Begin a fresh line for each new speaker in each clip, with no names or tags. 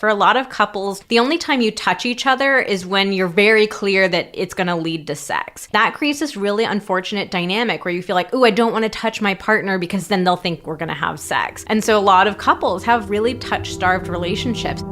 for a lot of couples, the only time you touch each other is when you're very clear that it's going to lead to sex. That creates this really unfortunate dynamic where you feel like, oh, I don't want to touch my partner because then they'll think we're going to have sex. And so a lot of couples have really touch-starved relationships.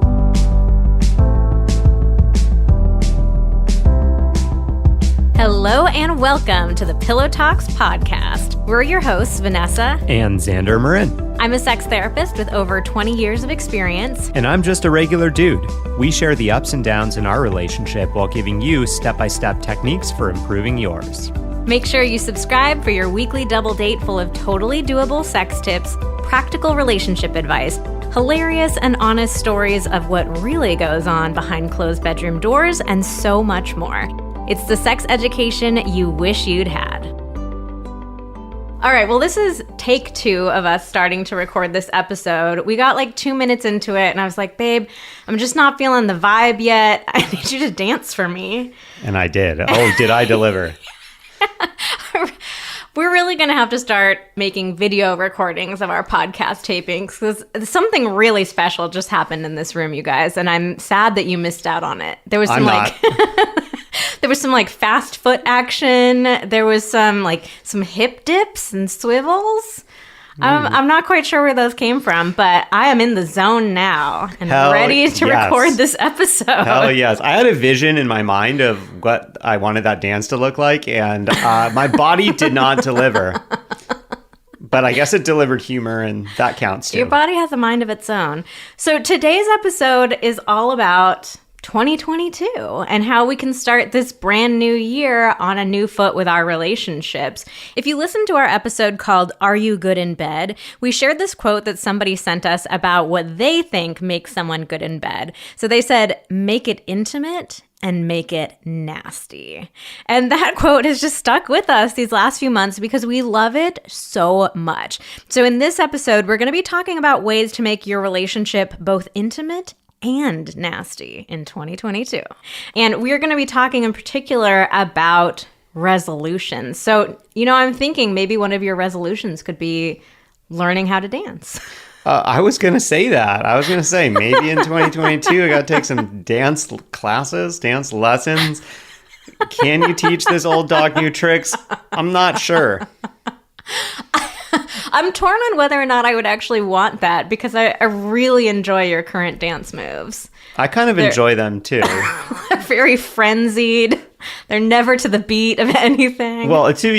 Hello and welcome to the Pillow Talks podcast. We're your hosts, Vanessa
and Xander Marin.
I'm a sex therapist with over 20 years of experience.
And I'm just a regular dude. We share the ups and downs in our relationship while giving you step-by-step techniques for improving yours.
Make sure you subscribe for your weekly double date full of totally doable sex tips, practical relationship advice, hilarious and honest stories of what really goes on behind closed bedroom doors, and so much more. It's the sex education you wish you'd had. All right, well, this is take 2 of us starting to record this episode. We got like 2 minutes into it, and I was like, babe, I'm just not feeling the vibe yet. I need you to dance for me.
And I did. Oh, did I deliver?
We're really going to have to start making video recordings of our podcast tapings because something really special just happened in this room, you guys, and I'm sad that you missed out on it. There was some there was some fast foot action. There was some hip dips and swivels. I'm not quite sure where those came from, but I am in the zone now and ready to record this episode.
Hell yes. I had a vision in my mind of what I wanted that dance to look like, and my body did not deliver. But I guess it delivered humor, and that counts too.
Your body has a mind of its own. So today's episode is all about 2022 and how we can start this brand new year on a new foot with our relationships. If you listen to our episode called Are You Good in Bed? We shared this quote that somebody sent us about what they think makes someone good in bed. So they said, make it intimate and make it nasty. And that quote has just stuck with us these last few months because we love it so much. So in this episode, we're going to be talking about ways to make your relationship both intimate and nasty in 2022. And we're going to be talking in particular about resolutions. So, I'm thinking maybe one of your resolutions could be learning how to dance.
I was going to say that. I was going to say maybe in 2022, I got to take some dance classes, dance lessons. Can you teach this old dog new tricks? I'm not sure.
I'm torn on whether or not I would actually want that because I really enjoy your current dance moves.
I kind of enjoy them too.
They're very frenzied. They're never to the beat of anything.
Well, to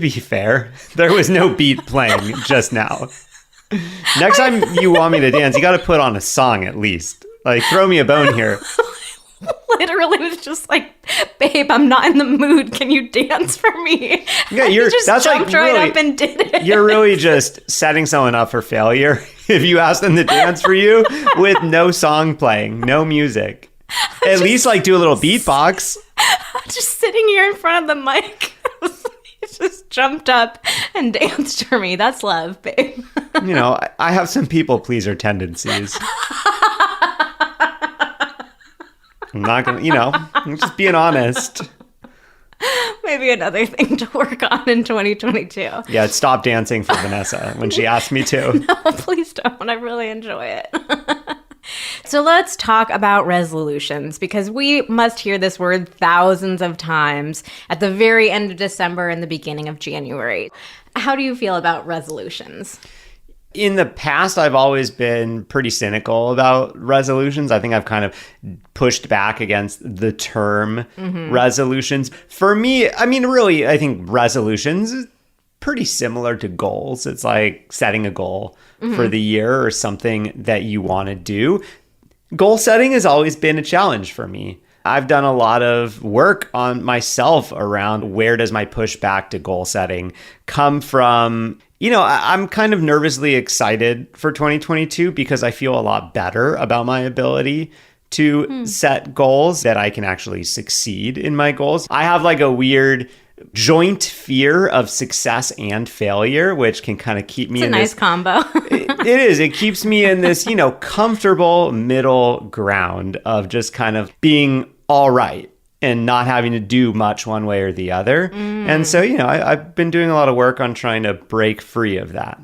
be fair, there was no beat playing just now. Next time you want me to dance, you got to put on a song at least. Throw me a bone here.
Literally was just like, babe, I'm not in the mood. Can you dance for me?
Yeah,
that's jumped right up and did it.
You're really just setting someone up for failure if you ask them to dance for you with no song playing, no music. At least do a little beatbox.
I'm just sitting here in front of the mic. He just jumped up and danced for me. That's love, babe.
I have some people pleaser tendencies. I'm not going to, I'm just being honest.
Maybe another thing to work on in 2022.
Yeah, stop dancing for Vanessa when she asked me to.
No, please don't. I really enjoy it. So let's talk about resolutions because we must hear this word thousands of times at the very end of December and the beginning of January. How do you feel about resolutions?
In the past, I've always been pretty cynical about resolutions. I think I've kind of pushed back against the term resolutions. For me, really, I think resolutions is pretty similar to goals. It's like setting a goal for the year or something that you want to do. Goal setting has always been a challenge for me. I've done a lot of work on myself around where does my pushback to goal setting come from. I'm kind of nervously excited for 2022 because I feel a lot better about my ability to set goals, that I can actually succeed in my goals. I have a weird joint fear of success and failure, which can kind of keep me in
this combo.
It is. It keeps me in this, comfortable middle ground of just kind of being all right and not having to do much one way or the other. And so, I've been doing a lot of work on trying to break free of that.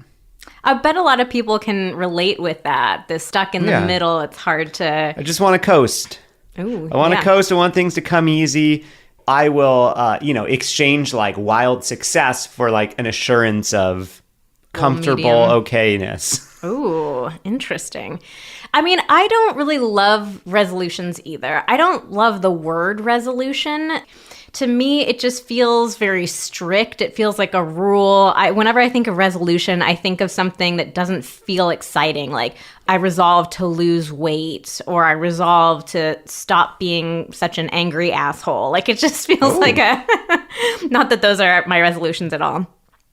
I bet a lot of people can relate with that. The stuck in the middle, it's hard to...
I just want to coast.
Ooh,
I want to coast. I want things to come easy. I will, exchange like wild success for like an assurance of comfortable okayness.
Ooh, interesting. I mean, I don't really love resolutions either. I don't love the word resolution. To me, it just feels very strict. It feels like a rule. Whenever I think of resolution, I think of something that doesn't feel exciting. Like I resolve to lose weight, or I resolve to stop being such an angry asshole. Like it just feels like not that those are my resolutions at all.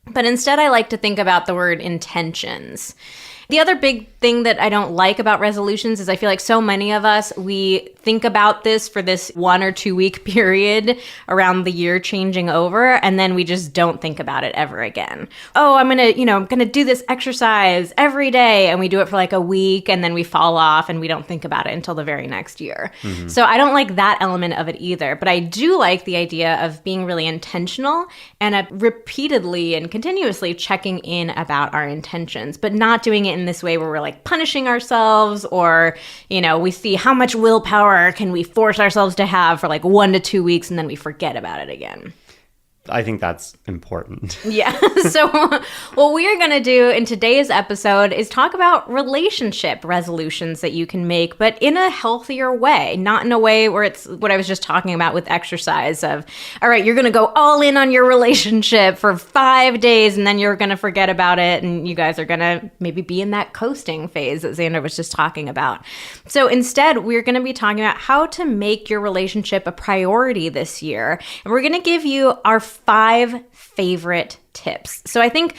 But instead, I like to think about the word intentions. The other big thing that I don't like about resolutions is I feel like so many of us, we think about this for this 1 or 2 week period around the year changing over, and then we just don't think about it ever again. Oh, I'm gonna do this exercise every day, and we do it for like a week, and then we fall off and we don't think about it until the very next year. Mm-hmm. So I don't like that element of it either, but I do like the idea of being really intentional and repeatedly and continuously checking in about our intentions, but not doing it in this way where we're like punishing ourselves, or, we see how much willpower can we force ourselves to have for like 1 to 2 weeks and then we forget about it again.
I think that's important.
Yeah. So what we are going to do in today's episode is talk about relationship resolutions that you can make, but in a healthier way, not in a way where it's what I was just talking about with exercise of, all right, you're going to go all in on your relationship for 5 days and then you're going to forget about it. And you guys are going to maybe be in that coasting phase that Xander was just talking about. So instead, we're going to be talking about how to make your relationship a priority this year. And we're going to give you our 5 favorite tips. So I think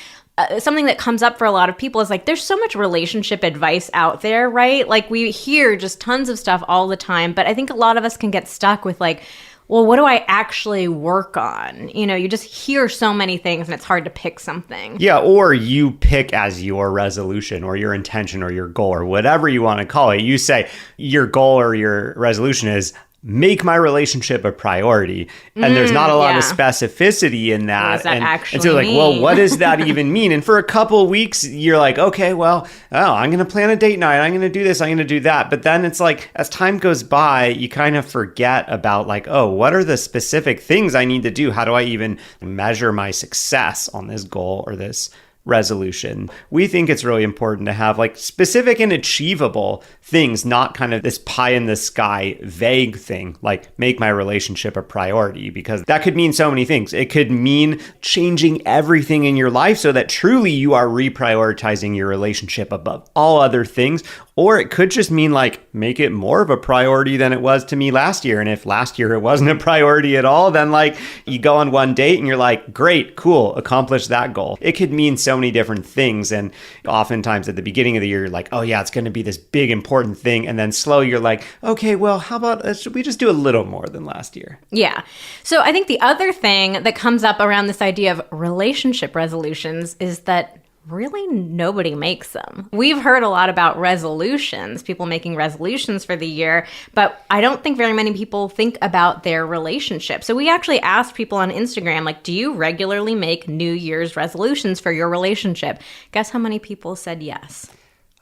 something that comes up for a lot of people is like, there's so much relationship advice out there, right? Like we hear just tons of stuff all the time, but I think a lot of us can get stuck with like, well, what do I actually work on? You just hear so many things and it's hard to pick something. Yeah,
or you pick as your resolution or your intention or your goal or whatever you want to call it. You say your goal or your resolution is make my relationship a priority. And there's not a lot of specificity in that.
What does that actually
and so like,
mean?
well, what does that even mean? And for a couple of weeks, you're like, okay, well, I'm going to plan a date night. I'm going to do this. I'm going to do that. But then it's like, as time goes by, you kind of forget about like, oh, what are the specific things I need to do? How do I even measure my success on this goal or this resolution? We think it's really important to have like specific and achievable things, not kind of this pie in the sky vague thing like make my relationship a priority, because that could mean so many things. It could mean changing everything in your life so that truly you are reprioritizing your relationship above all other things. Or it could just mean like make it more of a priority than it was to me last year. And if last year it wasn't a priority at all, then like you go on one date and you're like, great, cool, accomplished that goal. It could mean so many different things. And oftentimes at the beginning of the year, you're like, oh yeah, it's going to be this big important thing. And then slowly you're like, okay, well, how about should we just do a little more than last year?
Yeah. So I think the other thing that comes up around this idea of relationship resolutions is that really nobody makes them. We've heard a lot about resolutions, people making resolutions for the year, but I don't think very many people think about their relationship. So we actually asked people on Instagram, like, do you regularly make New Year's resolutions for your relationship? Guess how many people said yes?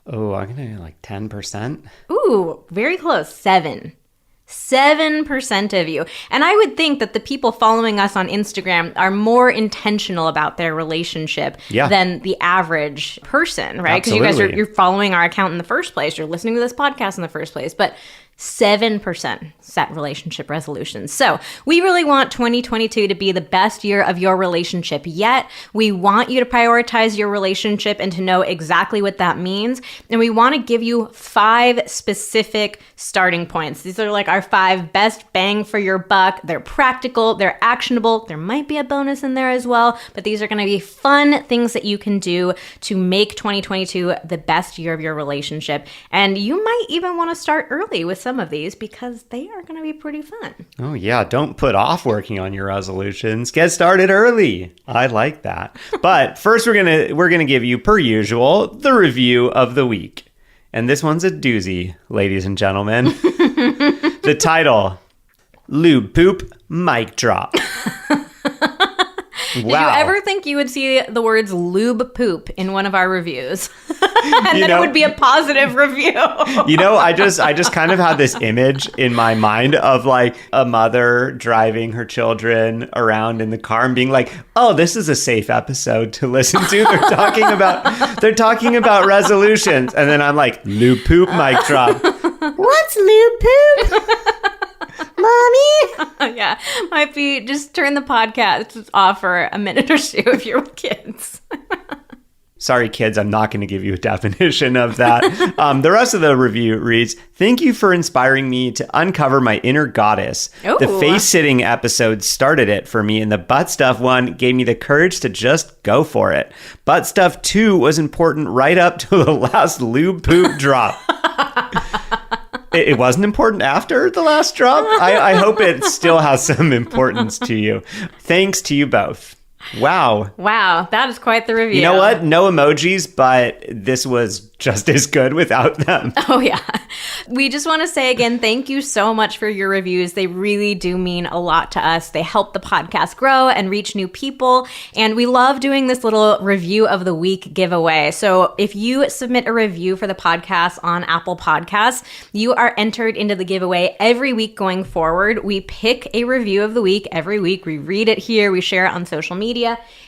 Oh, I'm going to like 10%.
Ooh, very close. 7% of you. And I would think that the people following us on Instagram are more intentional about their relationship than the average person, right? Because you guys you're following our account in the first place. You're listening to this podcast in the first place. But 7% set relationship resolutions. So we really want 2022 to be the best year of your relationship yet. We want you to prioritize your relationship and to know exactly what that means. And we want to give you 5 specific starting points. These are like our 5 best bang for your buck. They're practical, they're actionable. There might be a bonus in there as well, but these are going to be fun things that you can do to make 2022 the best year of your relationship. And you might even want to start early with some of these because they are going to be pretty fun.
Oh yeah, don't put off working on your resolutions. Get started early. I like that. But first we're going to give you, per usual, the review of the week. And this one's a doozy, ladies and gentlemen. The title, Lube Poop Mic Drop.
Did you
Wow.
ever think you would see the words lube poop in one of our reviews? And then it would be a positive review.
I just kind of had this image in my mind of like a mother driving her children around in the car and being like, "Oh, this is a safe episode to listen to. They're talking about resolutions." And then I'm like, "Lube poop, mic drop." What's lube poop? Mommy?
Yeah, might be just turn the podcast off for a minute or two if you're with kids.
Sorry, kids, I'm not going to give you a definition of that. The rest of the review reads, "Thank you for inspiring me to uncover my inner goddess.
Ooh.
The face-sitting episode started it for me, and the butt stuff one gave me the courage to just go for it. Butt stuff 2 was important right up to the last lube poop drop." It wasn't important after the last drop? I hope it still has some importance to you. Thanks to you both. Wow.
Wow, that is quite the review.
You know what? No emojis, but this was just as good without them.
Oh, yeah. We just want to say again, thank you so much for your reviews. They really do mean a lot to us. They help the podcast grow and reach new people. And we love doing this little review of the week giveaway. So if you submit a review for the podcast on Apple Podcasts, you are entered into the giveaway every week going forward. We pick a review of the week every week. We read it here. We share it on social media.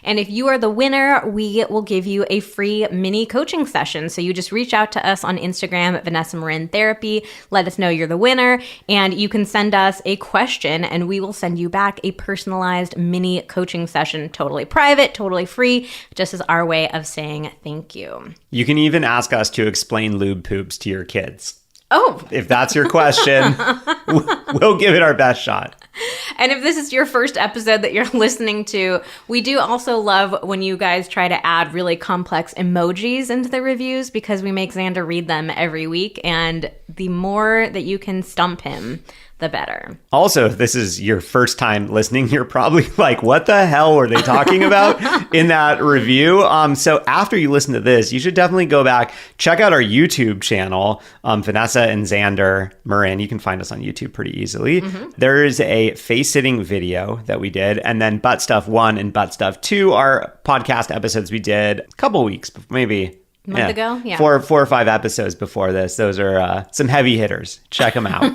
And if you are the winner, we will give you a free mini coaching session. So you just reach out to us on Instagram at Vanessa Marin Therapy. Let us know you're the winner, and you can send us a question and we will send you back a personalized mini coaching session, totally private, totally free, just as our way of saying thank you.
You can even ask us to explain lube poops to your kids.
Oh,
If that's your question, we'll give it our best shot.
and if this is your first episode that you're listening to, we do also love when you guys try to add really complex emojis into the reviews, because we make Xander read them every week, and the more that you can stump him, the better.
Also, if this is your first time listening, you're probably like, what the hell were they talking about in that review? So after you listen to this, you should definitely go back, check out our YouTube channel, Vanessa and Xander Marin. You can find us on YouTube pretty easily. Mm-hmm. There is a face-sitting video that we did, and then Butt Stuff 1 and Butt Stuff 2 are podcast episodes we did a couple weeks, maybe
month ago? Yeah.
4 or 5 episodes before this. Those are some heavy hitters. Check them out.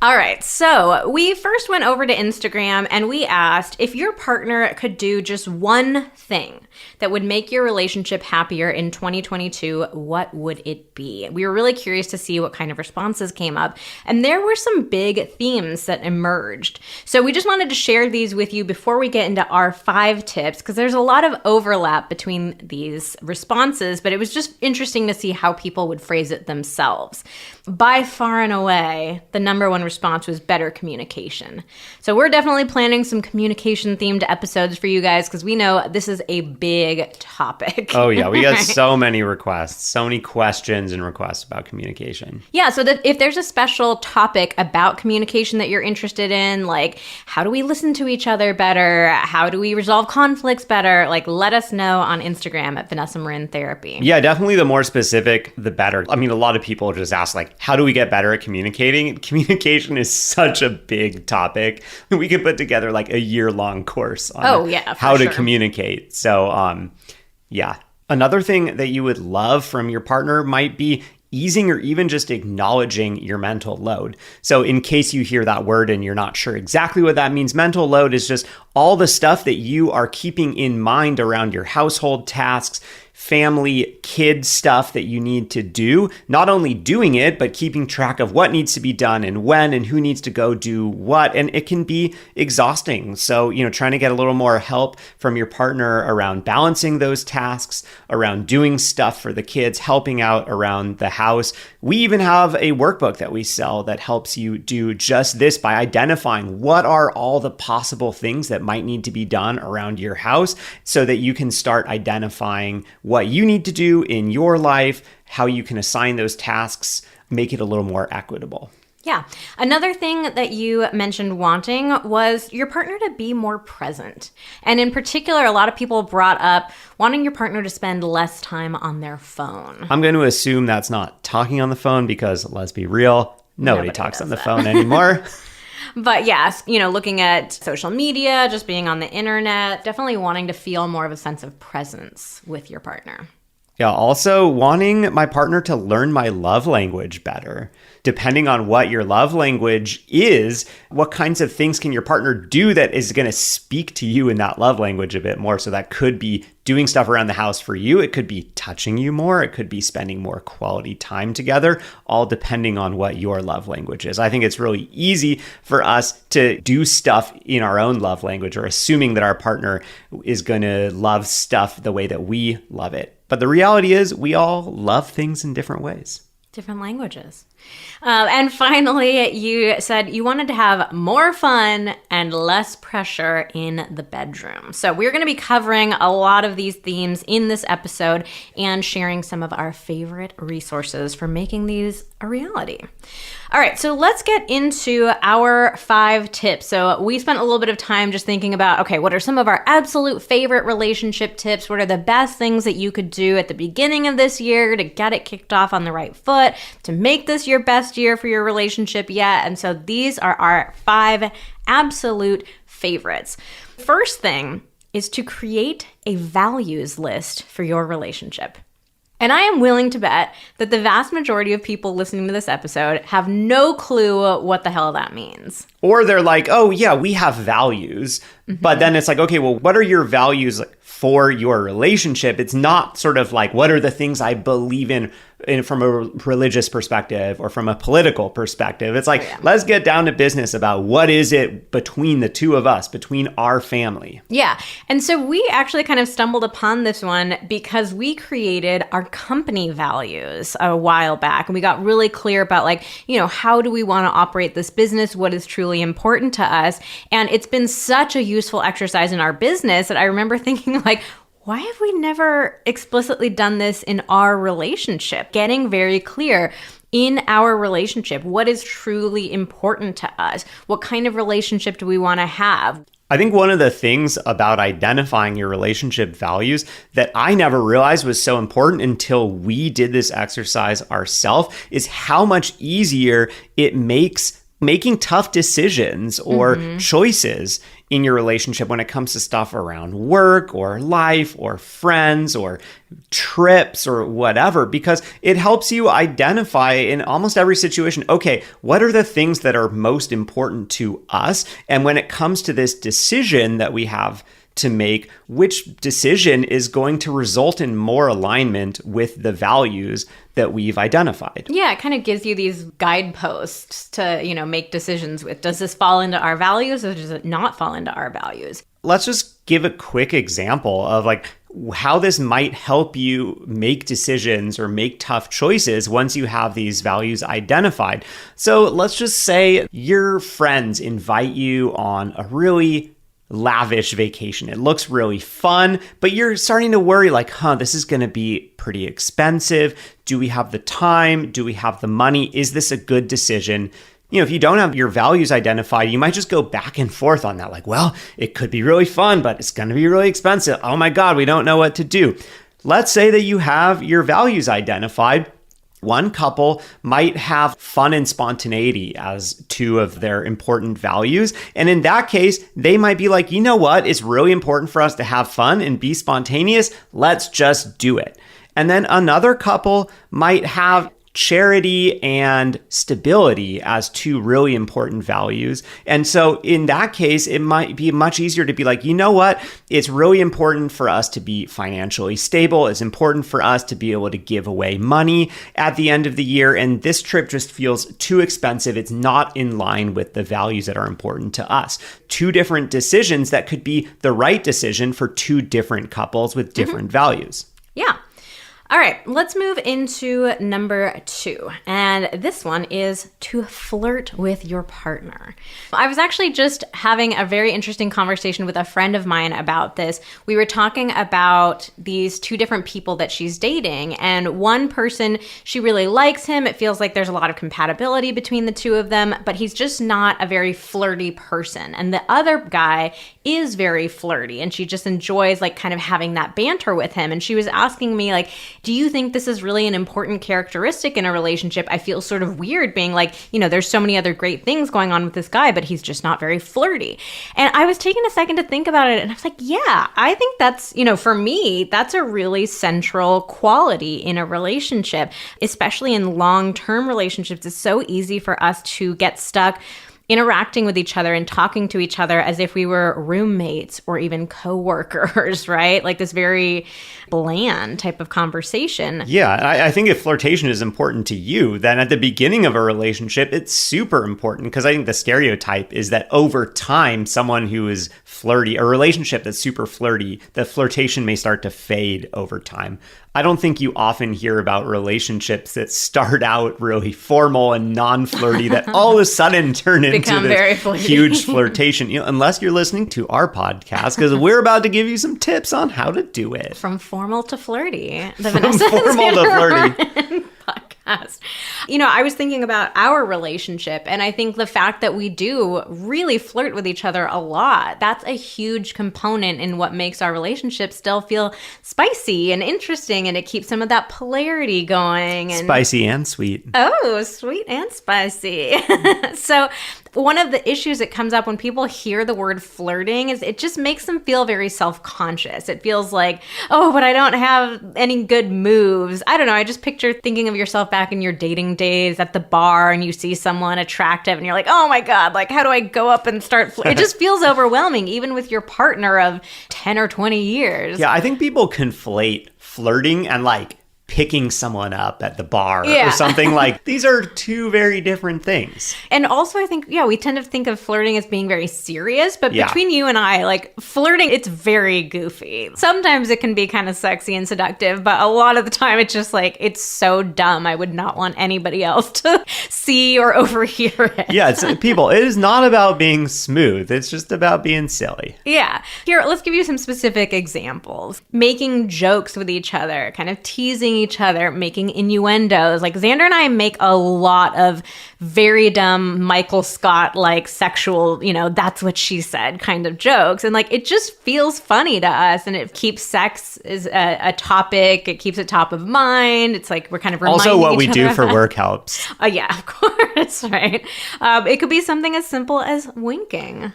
All right, so we first went over to Instagram and we asked if your partner could do just one thing that would make your relationship happier in 2022, what would it be? We were really curious to see what kind of responses came up, and there were some big themes that emerged. So we just wanted to share these with you before we get into our 5 tips, because there's a lot of overlap between these responses, but it was just interesting to see how people would phrase it themselves. By far and away, the number one response was better communication. So we're definitely planning some communication-themed episodes for you guys, because we know this is a big topic.
Oh, yeah. We got so many requests, so many questions and requests about communication.
Yeah, so that if there's a special topic about communication that you're interested in, like how do we listen to each other better? How do we resolve conflicts better? Like, let us know on Instagram at Vanessa Marin Therapy.
Yeah, definitely the more specific, the better. I mean, a lot of people just ask, like, how do we get better at communicating? Communication is such a big topic. We could put together like a year-long course on how to communicate. So, yeah. Another thing that you would love from your partner might be easing or even just acknowledging your mental load. So in case you hear that word and you're not sure exactly what that means, mental load is just all the stuff that you are keeping in mind around your household tasks, family, kid stuff that you need to do. Not only doing it, but keeping track of what needs to be done and when and who needs to go do what. And it can be exhausting. So, trying to get a little more help from your partner around balancing those tasks, around doing stuff for the kids, helping out around the house. We even have a workbook that we sell that helps you do just this by identifying what are all the possible things that might need to be done around your house so that you can start identifying what you need to do in your life, how you can assign those tasks, make it a little more equitable.
Yeah. Another thing that you mentioned wanting was your partner to be more present. And in particular, a lot of people brought up wanting your partner to spend less time on their phone.
I'm going to assume that's not talking on the phone because, let's be real, nobody talks on the phone anymore.
But yes, looking at social media, just being on the internet, definitely wanting to feel more of a sense of presence with your partner.
Yeah, also wanting my partner to learn my love language better. Depending on what your love language is, what kinds of things can your partner do that is going to speak to you in that love language a bit more? So that could be doing stuff around the house for you. It could be touching you more. It could be spending more quality time together, all depending on what your love language is. I think it's really easy for us to do stuff in our own love language or assuming that our partner is going to love stuff the way that we love it. But the reality is we all love things in different ways.
Different languages. And finally, you said you wanted to have more fun and less pressure in the bedroom. So we're going to be covering a lot of these themes in this episode and sharing some of our favorite resources for making these a reality. All right, so let's get into our 5 tips. So we spent a little bit of time just thinking about, okay, what are some of our absolute favorite relationship tips? What are the best things that you could do at the beginning of this year to get it kicked off on the right foot, to make this your best year for your relationship yet? And so these are our 5 absolute favorites. First thing is to create a values list for your relationship. And I am willing to bet that the vast majority of people listening to this episode have no clue what the hell that means.
Or they're like, oh yeah, we have values. But then it's like, okay, well, what are your values for your relationship? It's not sort of like, what are the things I believe in from a religious perspective or from a political perspective? It's like, let's get down to business about what is it between the two of us, between our family.
Yeah. And so we actually kind of stumbled upon this one because we created our company values a while back. And we got really clear about how do we want to operate this business? What is truly important to us? And it's been such a useful exercise in our business that I remember thinking why have we never explicitly done this in our relationship? Getting very clear in our relationship, what is truly important to us? What kind of relationship do we want to have?
I think one of the things about identifying your relationship values that I never realized was so important until we did this exercise ourselves is how much easier it makes making tough decisions or choices in your relationship when it comes to stuff around work or life or friends or trips or whatever, because it helps you identify in almost every situation, okay, what are the things that are most important to us? And when it comes to this decision that we have to make, which decision is going to result in more alignment with the values that we've identified.
Yeah, it kind of gives you these guideposts to, make decisions with. Does this fall into our values or does it not fall into our values?
Let's just give a quick example of how this might help you make decisions or make tough choices once you have these values identified. So let's just say your friends invite you on a really lavish vacation. It looks really fun, but you're starting to worry this is going to be pretty expensive. Do we have the time? Do we have the money? Is this a good decision? If you don't have your values identified, you might just go back and forth on that. It could be really fun, but it's going to be really expensive. Oh my God, we don't know what to do. Let's say that you have your values identified. One couple might have fun and spontaneity as 2 of their important values. And in that case, they might be like, you know what? It's really important for us to have fun and be spontaneous. Let's just do it. And then another couple might have charity and stability as 2 really important values. And so in that case, it might be much easier to be like, you know what? It's really important for us to be financially stable. It's important for us to be able to give away money at the end of the year. And this trip just feels too expensive. It's not in line with the values that are important to us. 2 different decisions that could be the right decision for 2 different couples with different values.
Yeah. All right, let's move into number 2. And this one is to flirt with your partner. I was actually just having a very interesting conversation with a friend of mine about this. We were talking about these 2 different people that she's dating. And one person, she really likes him. It feels like there's a lot of compatibility between the 2 of them, but he's just not a very flirty person. And the other guy is very flirty, and she just enjoys kind of having that banter with him. And she was asking me do you think this is really an important characteristic in a relationship? I feel sort of weird being like, there's so many other great things going on with this guy, but he's just not very flirty. And I was taking a second to think about it, and I was like, yeah, I think that's, for me, that's a really central quality in a relationship, especially in long-term relationships. It's so easy for us to get stuck interacting with each other and talking to each other as if we were roommates or even coworkers, right? Like this very bland type of conversation.
Yeah, I think if flirtation is important to you, then at the beginning of a relationship, it's super important, because I think the stereotype is that over time, someone who is flirty, a relationship that's super flirty, the flirtation may start to fade over time. I don't think you often hear about relationships that start out really formal and non-flirty that all of a sudden turn into this huge flirtation, unless you're listening to our podcast, because we're about to give you some tips on how to do it.
From formal to flirty. The
From formal to flirty.
Podcast. I was thinking about our relationship, and I think the fact that we do really flirt with each other a lot, that's a huge component in what makes our relationship still feel spicy and interesting, and it keeps some of that polarity going. And
spicy and sweet.
Oh, sweet and spicy. So one of the issues that comes up when people hear the word flirting is it just makes them feel very self-conscious. It feels like, oh, but I don't have any good moves. I don't know. I just picture thinking of yourself back in your dating days at the bar, and you see someone attractive and you're like, oh my God, like how do I go up and start? It just feels overwhelming, even with your partner of 10 or 20 years.
Yeah, I think people conflate flirting and like picking someone up at the bar or something. Like, these are two very different things.
And also, I think, we tend to think of flirting as being very serious, but between you and I, like, flirting, it's very goofy. Sometimes it can be kind of sexy and seductive, but a lot of the time it's just like, it's so dumb. I would not want anybody else to see or overhear it.
Yeah, people, it is not about being smooth. It's just about being silly.
Yeah. Here, let's give you some specific examples. Making jokes with each other, kind of teasing each other, making innuendos. Like Xander and I make a lot of very dumb Michael Scott like sexual, that's what she said kind of jokes. And like it just feels funny to us, and it keeps sex as a topic. It keeps it top of mind. It's like we're kind of reminding
also what
each
we
other
do
of
for
that.
work helps.
Yeah, of course, right. It could be something as simple as winking.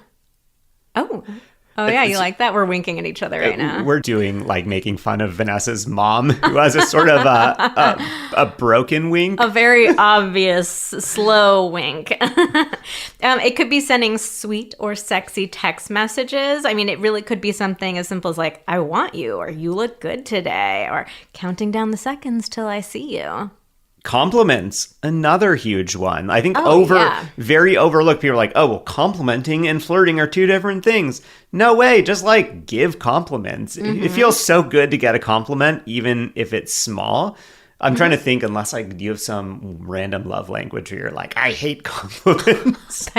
Oh yeah, you like that? We're winking at each other right now.
We're doing like making fun of Vanessa's mom, who has a sort of a broken wink.
A very obvious slow wink. It could be sending sweet or sexy text messages. I mean, it really could be something as simple as like, I want you, or you look good today, or counting down the seconds till I see you.
Compliments, another huge one. I think very overlooked. People are like, oh, well, complimenting and flirting are two different things. No way. Just like give compliments. It feels so good to get a compliment, even if it's small. I'm trying to think, unless like you have some random love language where you're like, I hate compliments.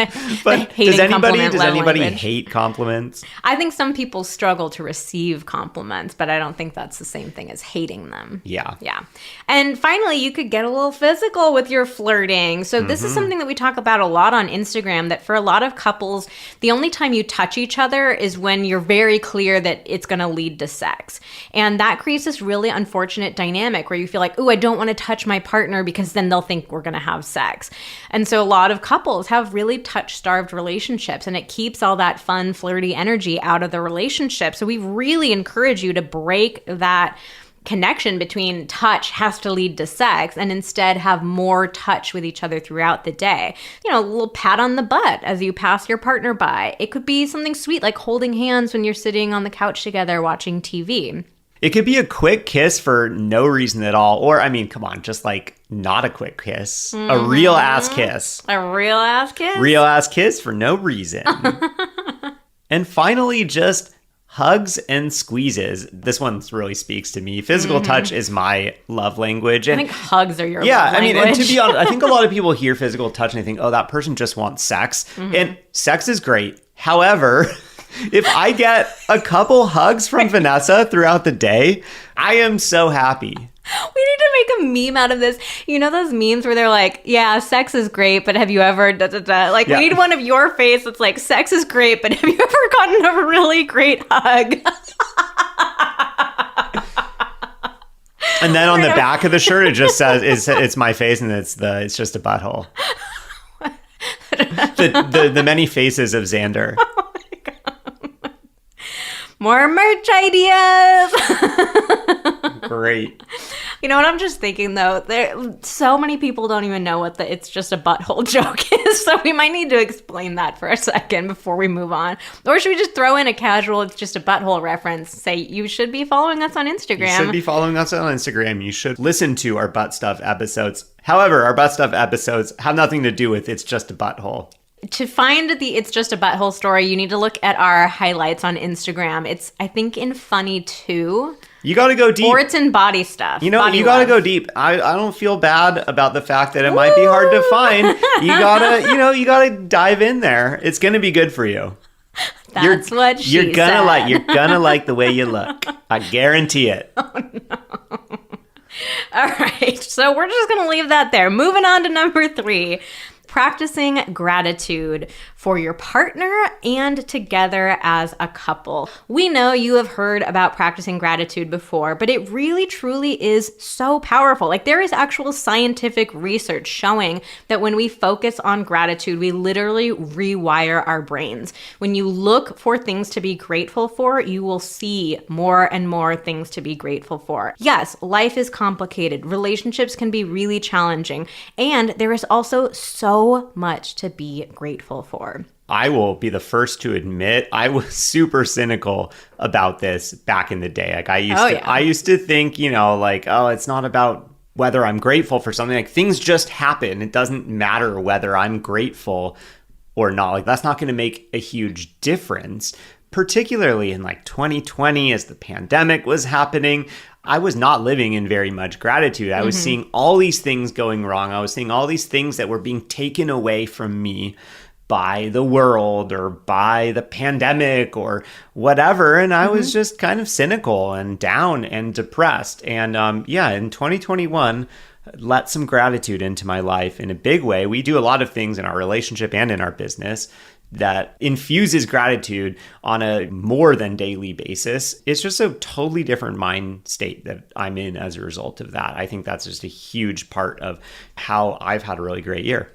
But does anybody hate compliments?
I think some people struggle to receive compliments, but I don't think that's the same thing as hating them.
Yeah.
Yeah. And finally, you could get a little physical with your flirting. So this is something that we talk about a lot on Instagram, that for a lot of couples, the only time you touch each other is when you're very clear that it's going to lead to sex. And that creates this really unfortunate dynamic where you feel like, ooh, I don't want to touch my partner because then they'll think we're going to have sex. And so a lot of couples have really touch-starved relationships, and it keeps all that fun, flirty energy out of the relationship. So we really encourage you to break that connection between touch has to lead to sex and instead have more touch with each other throughout the day. A little pat on the butt as you pass your partner by. It could be something sweet like holding hands when you're sitting on the couch together watching TV.
It could be a quick kiss for no reason at all. Or, I mean, come on, just like not a quick kiss. A real ass kiss.
A real ass kiss?
Real ass kiss for no reason. And finally, just hugs and squeezes. This one really speaks to me. Physical touch is my love language. And
I think hugs are your love language.
And to be honest, I think a lot of people hear physical touch and they think, oh, that person just wants sex. And sex is great. However, if I get a couple hugs from Vanessa throughout the day, I am so happy.
We need to make a meme out of this. You know those memes where they're like, yeah, sex is great, but have you ever da-da-da? Like, we need one of your face that's like, sex is great, but have you ever gotten a really great hug?
And then on the back of the shirt, it just says it's my face, and it's just a butthole. the many faces of Xander.
Oh my God. More merch ideas.
Great.
You know what I'm just thinking though? So many people don't even know what the "it's just a butthole" joke is, so we might need to explain that for a second before we move on. Or should we just throw in a casual "it's just a butthole" reference? Say you should be following us on Instagram.
You should be following us on Instagram. You should listen to our butt stuff episodes. However, our butt stuff episodes have nothing to do with "it's just a butthole."
To find the "it's just a butthole" story, you need to look at our highlights on Instagram. It's, I think, in funny too.
You got to go deep.
Or it's in body stuff.
You know, you got to go deep. I don't feel bad about the fact that it might be hard to find. You got to dive in there. It's going to be good for you.
That's what she
You're gonna
said.
You're gonna like the way you look. I guarantee it.
Oh no. All right. So we're just going to leave that there. Moving on to number 3. Practicing gratitude for your partner and together as a couple. We know you have heard about practicing gratitude before, but it really truly is so powerful. Like, there is actual scientific research showing that when we focus on gratitude, we literally rewire our brains. When you look for things to be grateful for, you will see more and more things to be grateful for. Yes, life is complicated. Relationships can be really challenging, and there is also so much to be grateful for.
I will be the first to admit I was super cynical about this back in the day. Like I used to think, it's not about whether I'm grateful for something. Like, things just happen. It doesn't matter whether I'm grateful or not. Like, that's not going to make a huge difference. Particularly in 2020, as the pandemic was happening, I was not living in very much gratitude. I was seeing all these things going wrong. I was seeing all these things that were being taken away from me by the world or by the pandemic or whatever. And I was just kind of cynical and down and depressed. And in 2021, let some gratitude into my life in a big way. We do a lot of things in our relationship and in our business that infuses gratitude on a more than daily basis. It's just a totally different mind state that I'm in as a result of that. I think that's just a huge part of how I've had a really great year.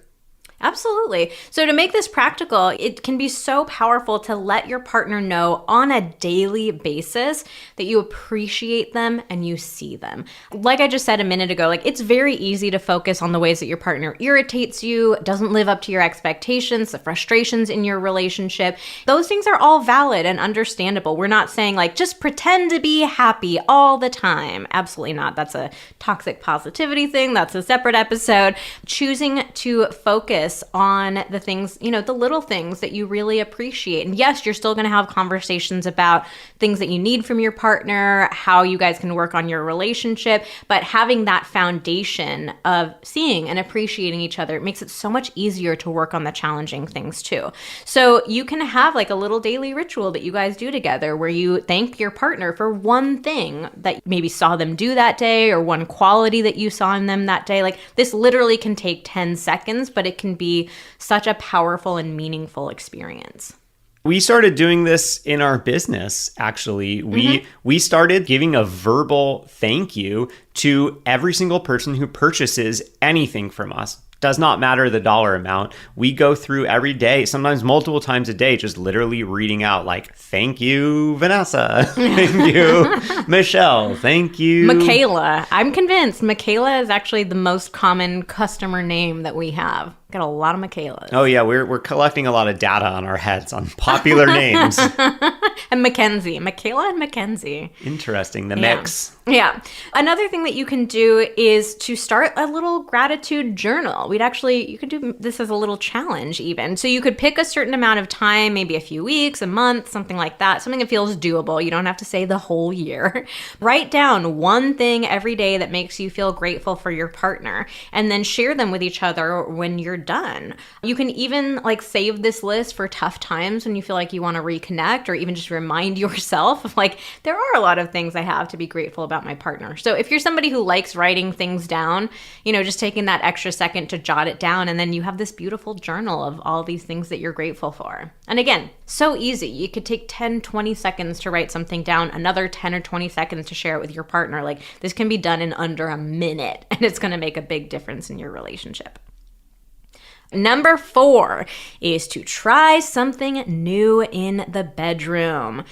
Absolutely. So to make this practical, it can be so powerful to let your partner know on a daily basis that you appreciate them and you see them. Like I just said a minute ago, it's very easy to focus on the ways that your partner irritates you, doesn't live up to your expectations, the frustrations in your relationship. Those things are all valid and understandable. We're not saying just pretend to be happy all the time. Absolutely not. That's a toxic positivity thing. That's a separate episode. Choosing to focus on the things, the little things that you really appreciate. And yes, you're still going to have conversations about things that you need from your partner, how you guys can work on your relationship, but having that foundation of seeing and appreciating each other makes it so much easier to work on the challenging things too. So you can have a little daily ritual that you guys do together where you thank your partner for one thing that maybe saw them do that day or one quality that you saw in them that day. This literally can take 10 seconds, but it can be such a powerful and meaningful experience.
We started doing this in our business, actually. We started giving a verbal thank you to every single person who purchases anything from us. Does not matter the dollar amount. We go through every day, sometimes multiple times a day, just literally reading out thank you, Vanessa. Thank you, Michelle. Thank you,
Michaela. I'm convinced Michaela is actually the most common customer name that we have. Got a lot of Michaelas.
Oh yeah, we're collecting a lot of data on our heads on popular names.
And Mackenzie. Michaela and Mackenzie.
Interesting, the mix.
Yeah. Another thing that you can do is to start a little gratitude journal. You could do this as a little challenge even. So you could pick a certain amount of time, maybe a few weeks, a month, something like that. Something that feels doable. You don't have to say the whole year. Write down one thing every day that makes you feel grateful for your partner and then share them with each other when you're done. You can even like save this list for tough times when you feel like you want to reconnect, or even just remind yourself of like, there are a lot of things I have to be grateful about my partner. So if you're somebody who likes writing things down, just taking that extra second to jot it down, and then you have this beautiful journal of all these things that you're grateful for. And again, so easy. You could take 10, 20 seconds to write something down, another 10 or 20 seconds to share it with your partner. Like, this can be done in under a minute, and it's going to make a big difference in your relationship. Number 4 is to try something new in the bedroom.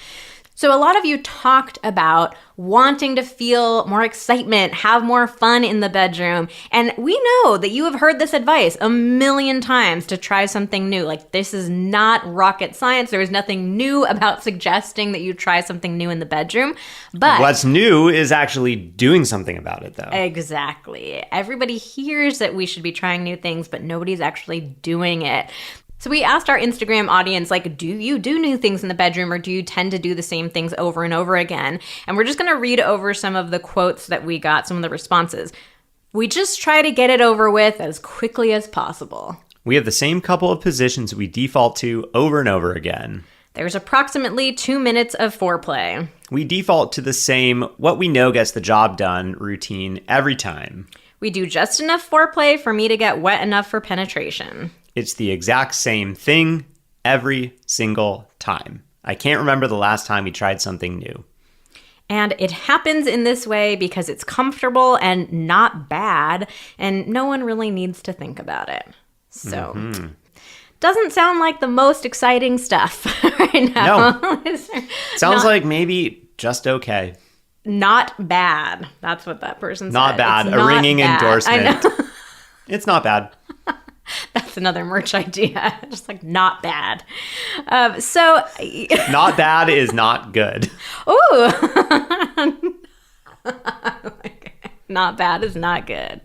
So a lot of you talked about wanting to feel more excitement, have more fun in the bedroom. And we know that you have heard this advice a million times to try something new. Like, this is not rocket science. There is nothing new about suggesting that you try something new in the bedroom. But
what's new is actually doing something about it, though.
Exactly. Everybody hears that we should be trying new things, but nobody's actually doing it. So we asked our Instagram audience, like, do you do new things in the bedroom, or do you tend to do the same things over and over again? And we're just going to read over some of the quotes that we got, some of the responses. We just try to get it over with as quickly as possible.
We have the same couple of positions we default to over and over again.
There's approximately 2 minutes of foreplay.
We default to the same what we know gets the job done routine every time.
We do just enough foreplay for me to get wet enough for penetration.
It's the exact same thing every single time. I can't remember the last time we tried something new.
And it happens in this way because it's comfortable and not bad, and no one really needs to think about it. So, doesn't sound like the most exciting stuff right now.
No. Sounds like maybe just okay.
Not bad. That's what that person said.
Not bad.
It's
a
not
ringing
bad.
endorsement.
I know.
It's not bad.
That's another merch idea. Just like, not bad.
Not bad is not good.
Ooh. Not bad is not good.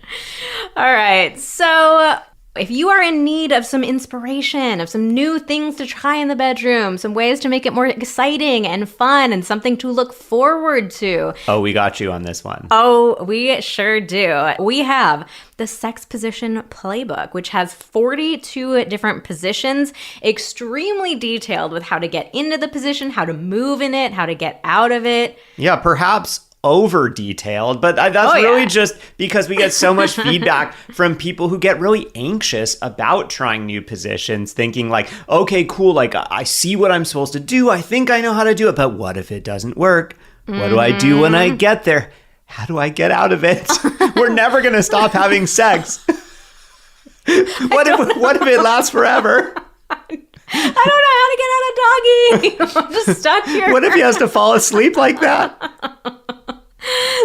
All right. So if you are in need of some inspiration, of some new things to try in the bedroom, some ways to make it more exciting and fun and something to look forward to.
Oh, we got you on this one.
Oh, we sure do. We have the Sex Position Playbook, which has 42 different positions, extremely detailed with how to get into the position, how to move in it, how to get out of it.
Yeah, perhaps over detailed, but that's really just because we get so much feedback from people who get really anxious about trying new positions, thinking like, okay, cool, like I see what I'm supposed to do. I think I know how to do it, but what if it doesn't work? What do I do when I get there? How do I get out of it? We're never going to stop having sex. What if it lasts forever?
I don't know how to get out of doggy. I'm just stuck here.
What if he has to fall asleep like that?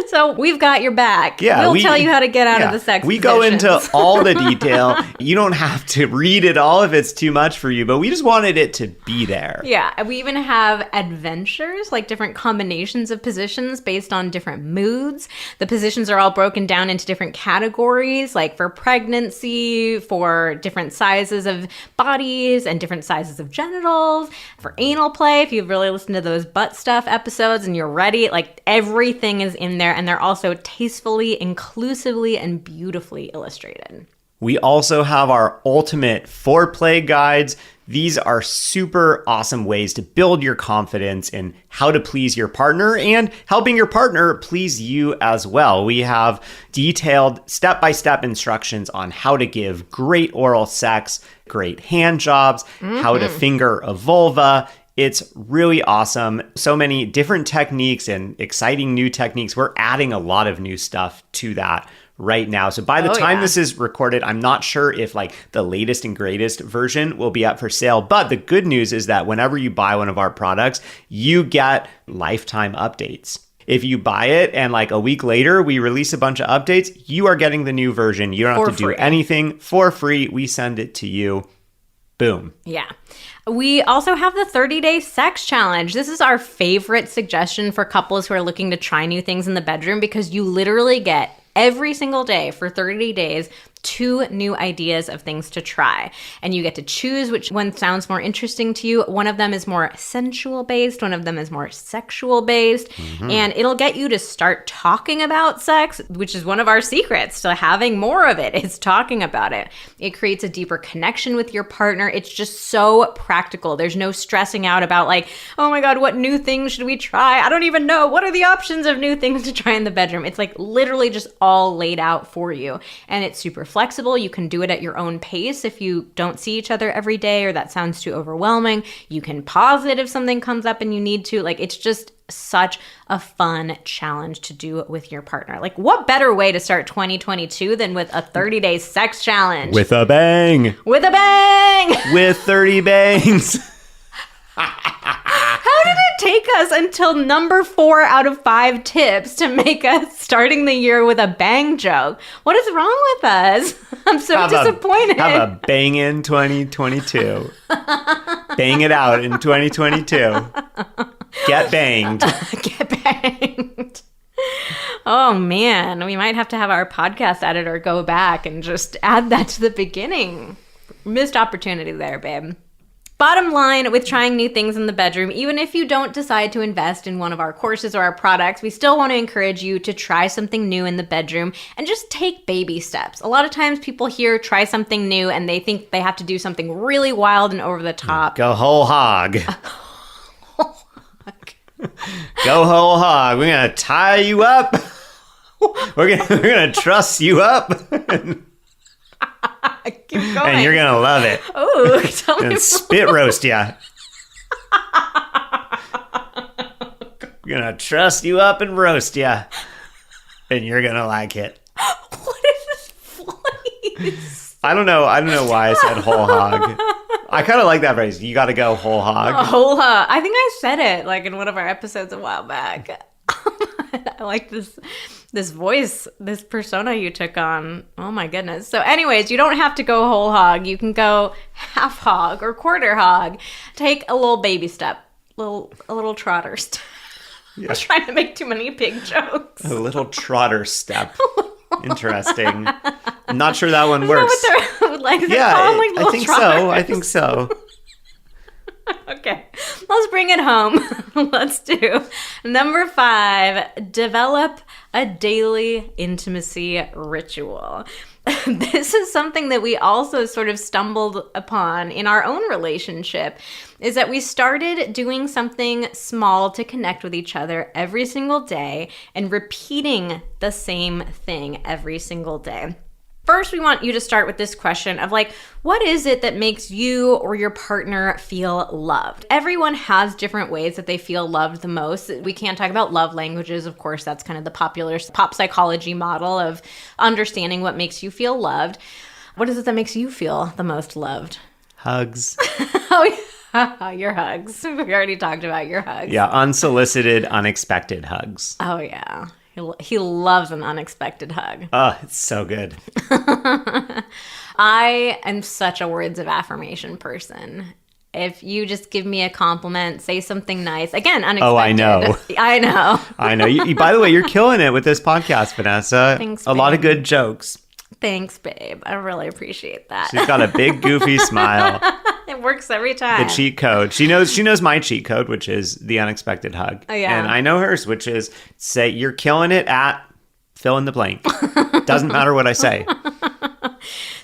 So we've got your back.
Yeah,
we'll tell you how to get out of the sex
We
positions.
go into all the detail. You don't have to read it all if it's too much for you, but we just wanted it to be there.
Yeah, and we even have adventures, like different combinations of positions based on different moods. The positions are all broken down into different categories, like for pregnancy, for different sizes of bodies and different sizes of genitals, for anal play, if you've really listened to those butt stuff episodes and you're ready, like everything is in there, and they're also tastefully, inclusively, and beautifully illustrated.
We also have our ultimate foreplay guides. These are super awesome ways to build your confidence in how to please your partner and helping your partner please you as well. We have detailed step-by-step instructions on how to give great oral sex, great hand jobs, how to finger a vulva. It's really awesome. So many different techniques and exciting new techniques. We're adding a lot of new stuff to that right now. So by the time this is recorded, I'm not sure if like the latest and greatest version will be up for sale. But the good news is that whenever you buy one of our products, you get lifetime updates. If you buy it and like a week later, we release a bunch of updates, you are getting the new version. You don't have to do anything for free. We send it to you. Boom.
Yeah. We also have the 30-day sex challenge. This is our favorite suggestion for couples who are looking to try new things in the bedroom because you literally get every single day for 30 days 2 new ideas of things to try. And you get to choose which one sounds more interesting to you. One of them is more sensual based, one of them is more sexual based. And it'll get you to start talking about sex, which is one of our secrets to having more of it, is talking about it. It creates a deeper connection with your partner. It's just so practical. There's no stressing out about like, oh my God, what new things should we try? I don't even know. What are the options of new things to try in the bedroom? It's like literally just all laid out for you. And it's super flexible. You can do it at your own pace if you don't see each other every day or that sounds too overwhelming. You can pause it if something comes up and you need to. Like, it's just such a fun challenge to do with your partner. Like, what better way to start 2022 than with a 30-day sex challenge?
With a bang.
With a bang!
With 30 bangs.
How did it take us until number 4 out of 5 tips to make us starting the year with a bang joke? What is wrong with us? I'm so disappointed.
Have a bang in 2022. Bang it out in 2022. Get banged.
Get banged. Oh man, we might have to have our podcast editor go back and just add that to the beginning. Missed opportunity there, babe. Bottom line, with trying new things in the bedroom, even if you don't decide to invest in one of our courses or our products, we still want to encourage you to try something new in the bedroom and just take baby steps. A lot of times people hear try something new and they think they have to do something really wild and over the top.
Go whole hog. Go whole hog. We're going to tie you up. We're gonna truss you up.
Keep going.
And you're going to love it.
Oh, tell me
And spit roast ya. We're going to truss you up and roast ya. And you're going to like it.
What is this voice?
I don't know why I said whole hog. I kind of like that phrase. You got to go whole hog.
Whole hog. I think I said it like in one of our episodes a while back. I like this voice, this persona you took on. Oh my goodness. So anyways, you don't have to go whole hog. You can go half hog or quarter hog. Take a little baby step, a little trotter step. Yeah. I was trying to make too many pig jokes.
A little trotter step. Interesting. I'm not sure that one works.
I
think so. I think so.
Okay, let's bring it home. Let's do number 5, develop a daily intimacy ritual. This is something that we also sort of stumbled upon in our own relationship, is that we started doing something small to connect with each other every single day and repeating the same thing every single day. First, we want you to start with this question of like, what is it that makes you or your partner feel loved? Everyone has different ways that they feel loved the most. We can't talk about love languages. Of course, that's kind of the popular pop psychology model of understanding what makes you feel loved. What is it that makes you feel the most loved?
Hugs.
Oh, yeah. Your hugs. We already talked about your hugs.
Yeah, unsolicited, unexpected hugs.
Oh, yeah. He loves an unexpected hug.
Oh, it's so good.
I am such a words of affirmation person. If you just give me a compliment, say something nice. Again, unexpected.
Oh, I know.
I know.
I know. By the way, you're killing it with this podcast, Vanessa.
Thanks,
a lot of good jokes.
Thanks, babe. I really appreciate that.
She's got a big, goofy smile.
It works every time.
The cheat code. She knows my cheat code, which is the unexpected hug.
Oh, yeah.
And I know hers, which is say you're killing it at fill in the blank. Doesn't matter what I say.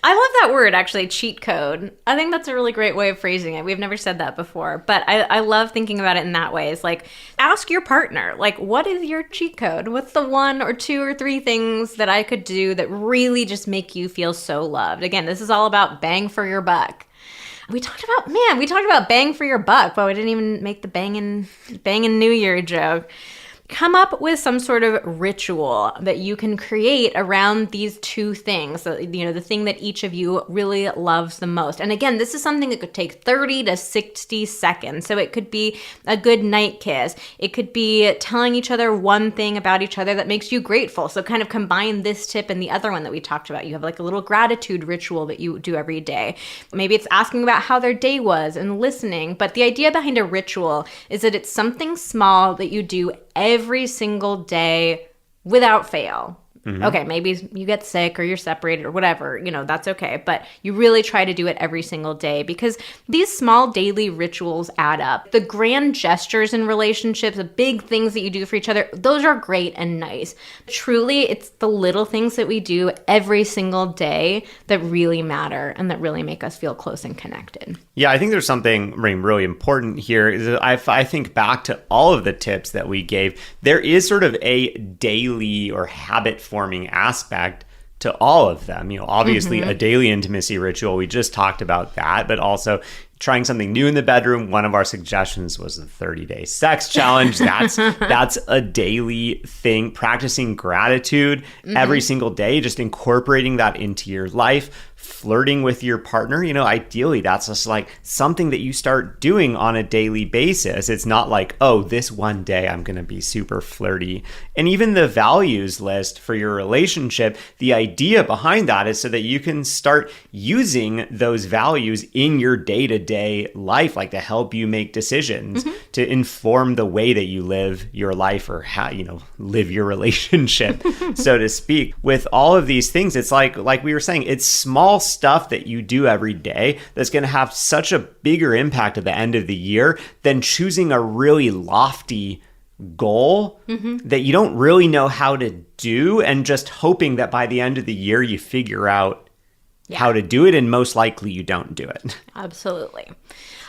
I love that word, actually, cheat code. I think that's a really great way of phrasing it. We've never said that before, but I love thinking about it in that way. It's like, ask your partner, like, what is your cheat code? What's the 1 or 2 or 3 things that I could do that really just make you feel so loved? Again, this is all about bang for your buck. We talked about bang for your buck, but we didn't even make the banging New Year joke. Come up with some sort of ritual that you can create around these 2 things. So, the thing that each of you really loves the most. And again, this is something that could take 30 to 60 seconds. So it could be a good night kiss. It could be telling each other one thing about each other that makes you grateful. So kind of combine this tip and the other one that we talked about. You have like a little gratitude ritual that you do every day. Maybe it's asking about how their day was and listening. But the idea behind a ritual is that it's something small that you do every single day without fail. Okay, maybe you get sick or you're separated or whatever, that's okay. But you really try to do it every single day because these small daily rituals add up. The grand gestures in relationships, the big things that you do for each other, those are great and nice. Truly, it's the little things that we do every single day that really matter and that really make us feel close and connected.
Yeah, I think there's something really important here. I think back to all of the tips that we gave, there is sort of a daily or habit-forming aspect to all of them. Obviously a daily intimacy ritual, we just talked about that, but also trying something new in the bedroom. One of our suggestions was the 30-day sex challenge. That's a daily thing. Practicing gratitude every single day, just incorporating that into your life. Flirting with your partner, ideally that's just like something that you start doing on a daily basis. It's not like, oh, this one day I'm going to be super flirty. And even the values list for your relationship, the idea behind that is so that you can start using those values in your day-to-day life, like to help you make decisions, to inform the way that you live your life or how, live your relationship, so to speak. With all of these things, it's like we were saying, it's small stuff that you do every day that's going to have such a bigger impact at the end of the year than choosing a really lofty goal that you don't really know how to do and just hoping that by the end of the year you figure out how to do it, and most likely you don't do it.
Absolutely.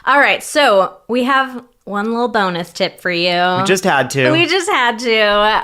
All right, so we have one little bonus tip for you.
We just had to.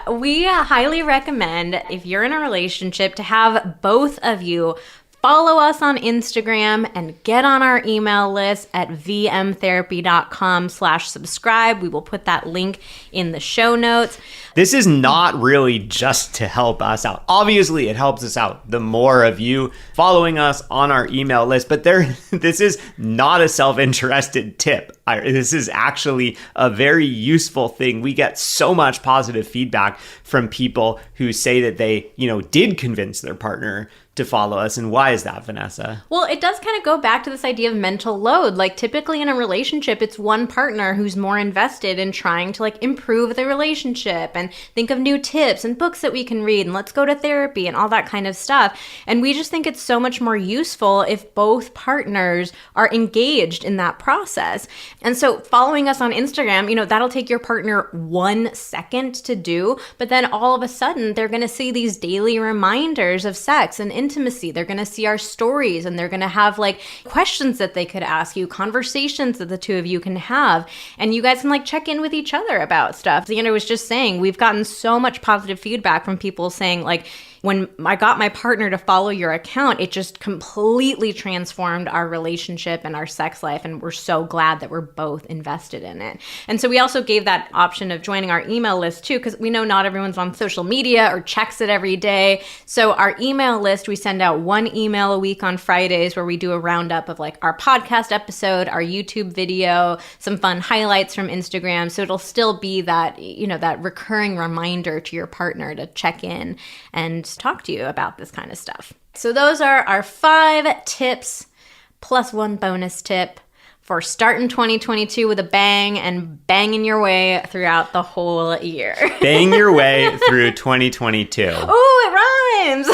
We highly recommend, if you're in a relationship, to have both of you follow us on Instagram and get on our email list at vmtherapy.com/subscribe. We will put that link in the show notes.
This is not really just to help us out. Obviously, it helps us out. The more of you following us on our email list, but this is not a self-interested tip. This is actually a very useful thing. We get so much positive feedback from people who say that they, did convince their partner to follow us. And why is that, Vanessa?
Well, it does kind of go back to this idea of mental load. Like typically in a relationship, it's one partner who's more invested in trying to improve the relationship and think of new tips and books that we can read and let's go to therapy and all that kind of stuff. And we just think it's so much more useful if both partners are engaged in that process. And so following us on Instagram, that'll take your partner 1 second to do, but then all of a sudden they're going to see these daily reminders of sex and intimacy. They're going to see our stories and they're going to have questions that they could ask you, conversations that the two of you can have, and you guys can check in with each other about stuff. Leander was just saying, we've gotten so much positive feedback from people saying when I got my partner to follow your account, it just completely transformed our relationship and our sex life. And we're so glad that we're both invested in it. And so we also gave that option of joining our email list too, because we know not everyone's on social media or checks it every day. So our email list, we send out 1 email a week on Fridays where we do a roundup of our podcast episode, our YouTube video, some fun highlights from Instagram. So it'll still be that, that recurring reminder to your partner to check in and talk to you about this kind of stuff. So those are our 5 tips plus 1 bonus tip for starting 2022 with a bang and banging your way throughout the whole year.
Bang your way through 2022.
Oh, it rhymes.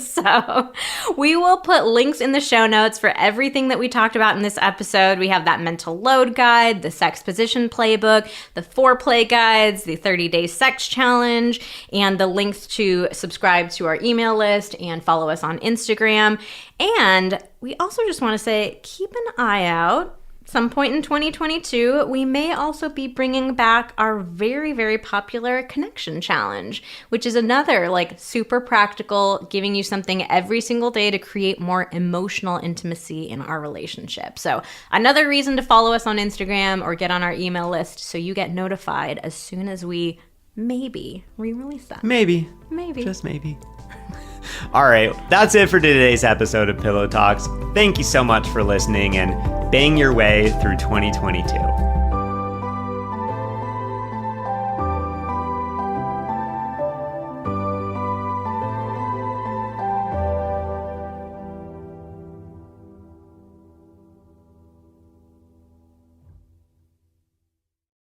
So we will put links in the show notes for everything that we talked about in this episode. We have that mental load guide, the sex position playbook, the foreplay guides, the 30-day sex challenge, and the links to subscribe to our email list and follow us on Instagram. And we also just want to say, keep an eye out. Some point in 2022, we may also be bringing back our very, very popular connection challenge, which is another super practical, giving you something every single day to create more emotional intimacy in our relationship. So another reason to follow us on Instagram or get on our email list so you get notified as soon as we maybe re-release that.
Maybe. Just maybe. All right, that's it for today's episode of Pillow Talks. Thank you so much for listening, and bang your way through 2022.